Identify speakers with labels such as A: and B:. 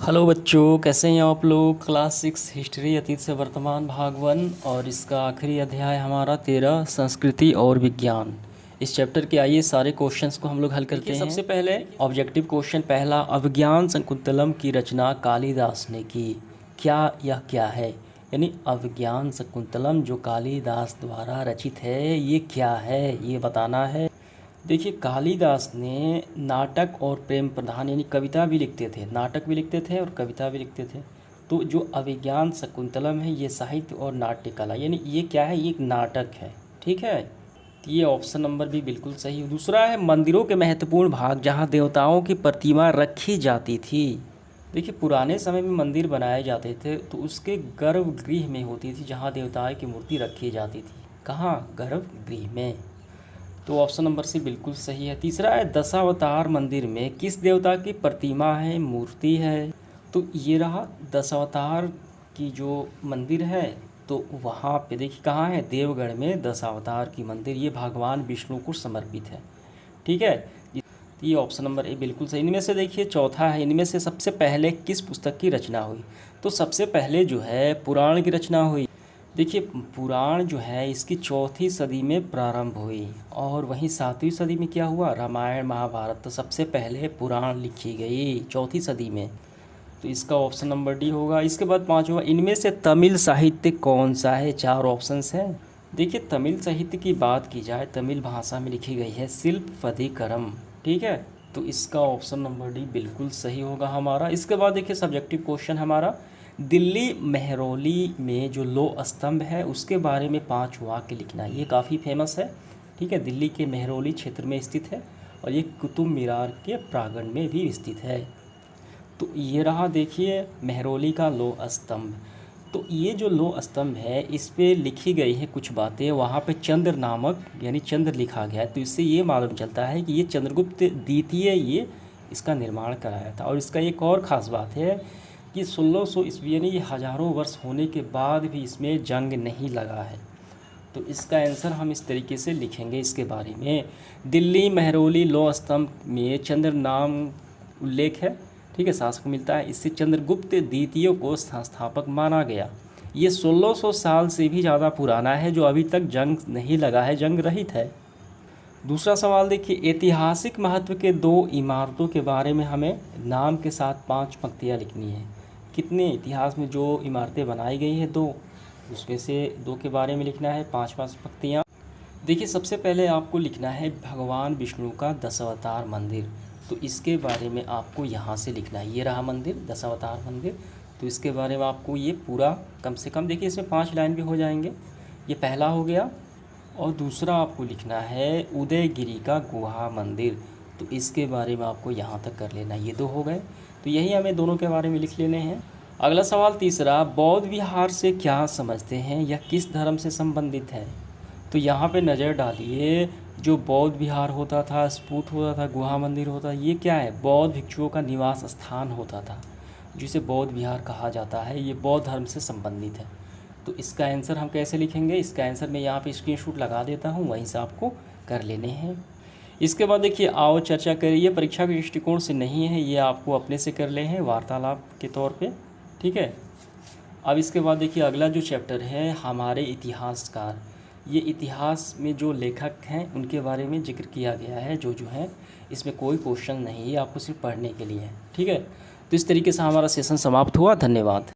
A: Hello बच्चों, कैसे हैं आप लोग। क्लास 6 हिस्ट्री अतीत से वर्तमान भाग 1 और इसका आखिरी अध्याय हमारा 13 संस्कृति और विज्ञान। इस चैप्टर के आइए सारे क्वेश्चंस को हम लोग हल करते हैं। सबसे पहले ऑब्जेक्टिव क्वेश्चन पहला, अभिज्ञान शकुंतलम की रचना कालिदास ने की। क्या यह क्या है, यानी अभिज्ञान शकुंतलम जो कालिदास द्वारा रचित है ये क्या है, ये बताना है। देखिए, कालिदास ने नाटक और प्रेम प्रधान यानी कविता भी लिखते थे, नाटक भी लिखते थे और कविता भी लिखते थे। तो जो अभिज्ञान शकुंतलम है ये साहित्य और नाट्य कला, यानी ये क्या है, ये एक नाटक है। ठीक है, तो ये ऑप्शन नंबर भी बिल्कुल सही है। दूसरा है मंदिरों के महत्वपूर्ण भाग जहाँ देवताओं की प्रतिमा रखी जाती थी। देखिए, पुराने समय में मंदिर बनाए जाते थे तो उसके गर्भगृह में होती थी जहाँ देवताओं की मूर्ति रखी जाती थी। कहाँ, गर्भगृह में। तो ऑप्शन नंबर सी बिल्कुल सही है। तीसरा है दशावतार मंदिर में किस देवता की प्रतिमा है, मूर्ति है। तो ये रहा दशावतार की जो मंदिर है, तो वहाँ पे देखिए कहाँ है, देवगढ़ में दशावतार की मंदिर, ये भगवान विष्णु को समर्पित है। ठीक है, तो ये ऑप्शन नंबर ए बिल्कुल सही। इनमें से देखिए चौथा है, इनमें से सबसे पहले किस पुस्तक की रचना हुई। तो सबसे पहले जो है पुराण की रचना हुई। देखिए, पुराण जो है इसकी 4वीं सदी में प्रारंभ हुई और वहीं 7वीं सदी में क्या हुआ, रामायण महाभारत। तो सबसे पहले पुराण लिखी गई 4वीं सदी में। तो इसका ऑप्शन नंबर डी होगा। इसके बाद पाँचवा, इनमें से तमिल साहित्य कौन सा है। 4 ऑप्शंस हैं। देखिए, तमिल साहित्य की बात की जाए, तमिल भाषा में लिखी गई है शिल्पफदिकरम। ठीक है, तो इसका ऑप्शन नंबर डी बिल्कुल सही होगा हमारा। इसके बाद देखिए सब्जेक्टिव क्वेश्चन हमारा, दिल्ली मेहरौली में जो लो स्तंभ है उसके बारे में 5 वाक्य लिखना है। ये काफ़ी फेमस है। ठीक है, दिल्ली के मेहरौली क्षेत्र में स्थित है और ये कुतुब मीनार के प्रांगण में भी स्थित है। तो ये रहा देखिए मेहरौली का लो स्तंभ। तो ये जो लो स्तंभ है इस पे लिखी गई है कुछ बातें, वहाँ पे चंद्र नामक यानी चंद्र लिखा गया है। तो इससे ये मालूम चलता है कि ये चंद्रगुप्त द्वितीय ये इसका निर्माण कराया था। और इसका एक और ख़ास बात है कि 1600 ईस्वी यानी हज़ारों वर्ष होने के बाद भी इसमें जंग नहीं लगा है। तो इसका आंसर हम इस तरीके से लिखेंगे इसके बारे में, दिल्ली मेहरौली लो स्तंभ में चंद्र नाम उल्लेख है। ठीक है, शासक मिलता है, इससे चंद्रगुप्त द्वितीय को संस्थापक माना गया। ये 1600 साल से भी ज़्यादा पुराना है, जो अभी तक जंग नहीं लगा है, जंग रहित है। दूसरा सवाल देखिए, ऐतिहासिक महत्व के 2 इमारतों के बारे में हमें नाम के साथ 5 पंक्तियाँ लिखनी है। कितने इतिहास में जो इमारतें बनाई गई हैं 2, उसमें से 2 के बारे में लिखना है 5-5 पंक्तियाँ। देखिए, सबसे पहले आपको लिखना है भगवान विष्णु का दशावतार मंदिर। तो इसके बारे में आपको यहाँ से लिखना है, ये रहा मंदिर, दशावतार मंदिर। तो इसके बारे में आपको ये पूरा कम से कम देखिए इसमें 5 लाइन भी हो जाएंगे। ये पहला हो गया। और दूसरा आपको लिखना है उदयगिरी का गुहा मंदिर। तो इसके बारे में आपको यहाँ तक कर लेना, ये 2 हो गए। तो यही हमें दोनों के बारे में लिख लेने हैं। अगला सवाल तीसरा, बौद्ध विहार से क्या समझते हैं, यह किस धर्म से संबंधित है। तो यहाँ पे नज़र डालिए, जो बौद्ध विहार होता था, स्फूत होता था, गुहा मंदिर होता, ये क्या है, बौद्ध भिक्षुओं का निवास स्थान होता था, जिसे बौद्ध विहार कहा जाता है। ये बौद्ध धर्म से संबंधित है। तो इसका आंसर हम कैसे लिखेंगे, इसका आंसर मैं यहाँ पे स्क्रीनशॉट लगा देता हूँ, वहीं से आपको कर लेने हैं। इसके बाद देखिए, आओ चर्चा करिए, परीक्षा के दृष्टिकोण से नहीं है, ये आपको अपने से कर ले हैं वार्तालाप के तौर पे। ठीक है, अब इसके बाद देखिए अगला जो चैप्टर है हमारे इतिहासकार, ये इतिहास में जो लेखक हैं उनके बारे में जिक्र किया गया है। जो है इसमें कोई क्वेश्चन नहीं है, आपको सिर्फ पढ़ने के लिए है। ठीक है, तो इस तरीके से हमारा सेशन समाप्त हुआ। धन्यवाद।